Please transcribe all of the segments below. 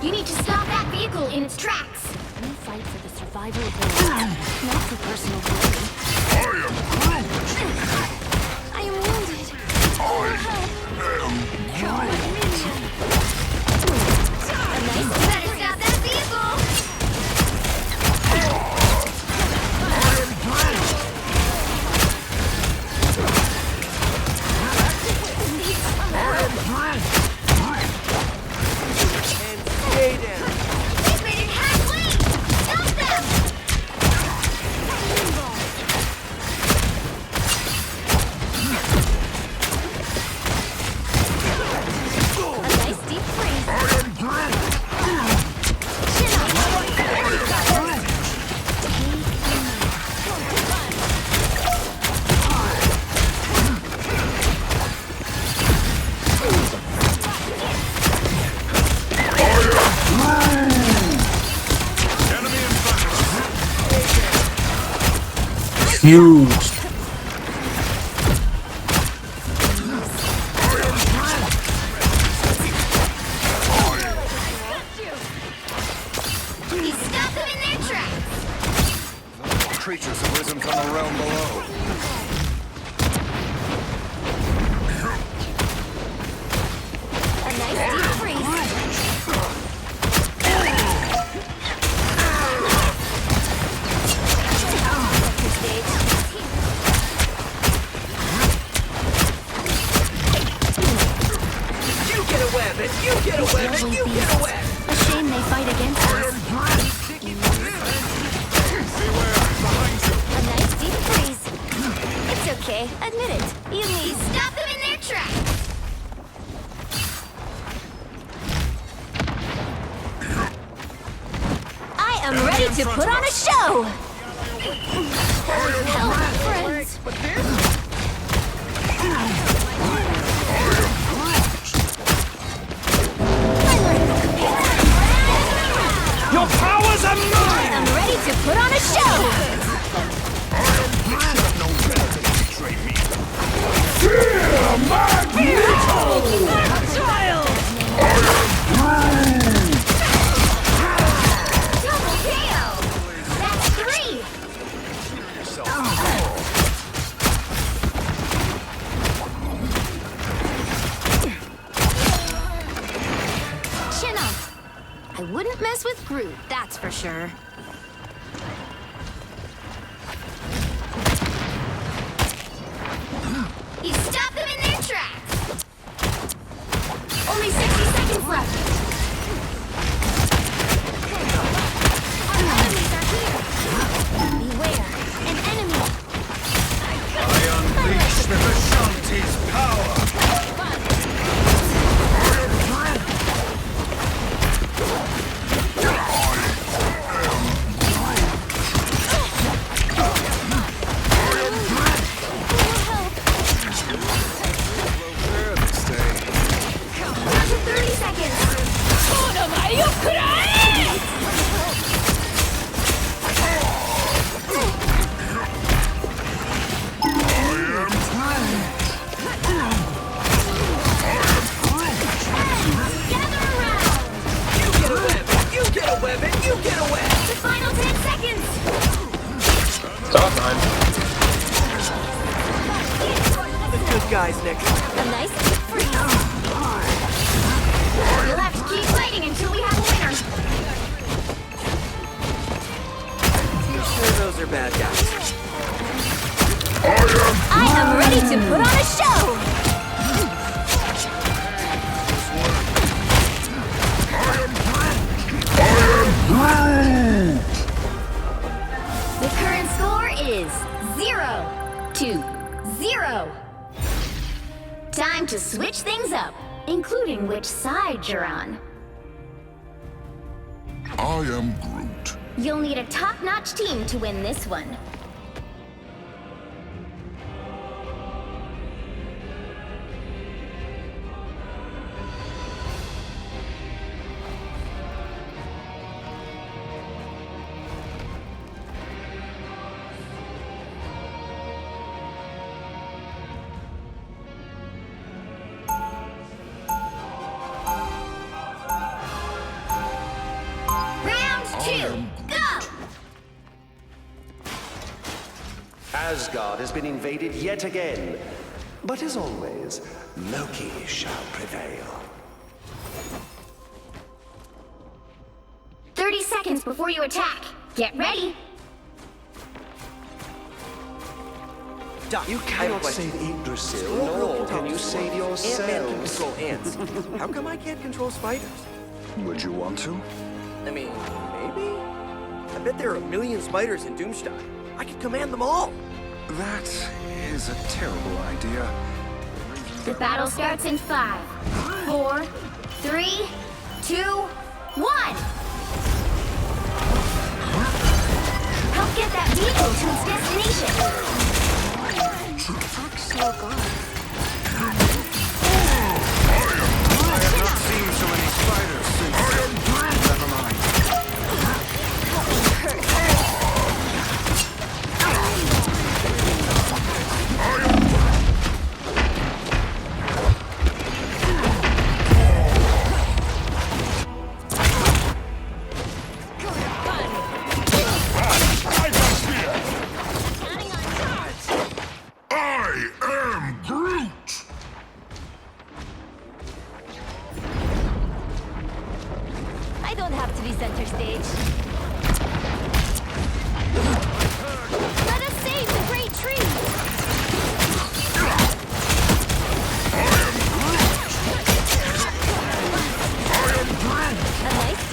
You need to stop that vehicle in its tracks. We fight for the survival of the world, not for personal glory. I am wounded. Better stop that vehicle! Stay down. They've made it halfway! Stop them! A nice deep freeze. Chin up. Huge. He stopped them in their tracks. Creatures have risen from the realm below. A nice deep freeze. You get a weapon. You get a weapon. You get a weapon. A shame they fight against us. A nice deep freeze. It's okay. Admit it. You need to stop them in their tracks. I am ready to put on a show. Help, friends. Your powers are mine! I'm ready to put on a show. Double KO. That's 3. Chin up. I wouldn't mess with Groot, that's for sure. You stopped them in their tracks. Only 60 seconds left. Our enemies are here. Beware, an enemy. I unleash the Vishanti's power! Down to 30 seconds. Gather around. You get a weapon. You get a weapon. You get a weapon. The final 10 seconds. Stop time. The good guys next. A nice deep freeze. We'll have to keep fighting until we have a winner. You sure those are bad guys? I am ready to put on a show. The current score is 0-0. Time to switch things up, including which side you're on. I am Groot. You'll need a top-notch team to win this one. 2, go! Asgard has been invaded yet again. But as always, Loki shall prevail. 30 seconds before you attack. Get ready. Doc, You cannot save Yggdrasil, nor can you save Ant-Man can yourselves. control ants. How come I can't control spiders? Would you want to? I mean, maybe? I bet there are a million spiders in Doomstadt. I could command them all. That is a terrible idea. The battle starts in 5, 4, 3, 2, 1. Help get that vehicle to its destination. Attack slow guard. I have not seen so many spiders since... Never mind. I am Groot! I don't have to be center stage. Let us save the great tree! A nice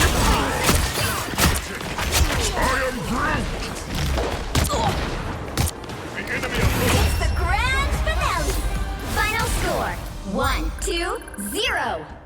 It's the grand finale! Final score, 1-2-0.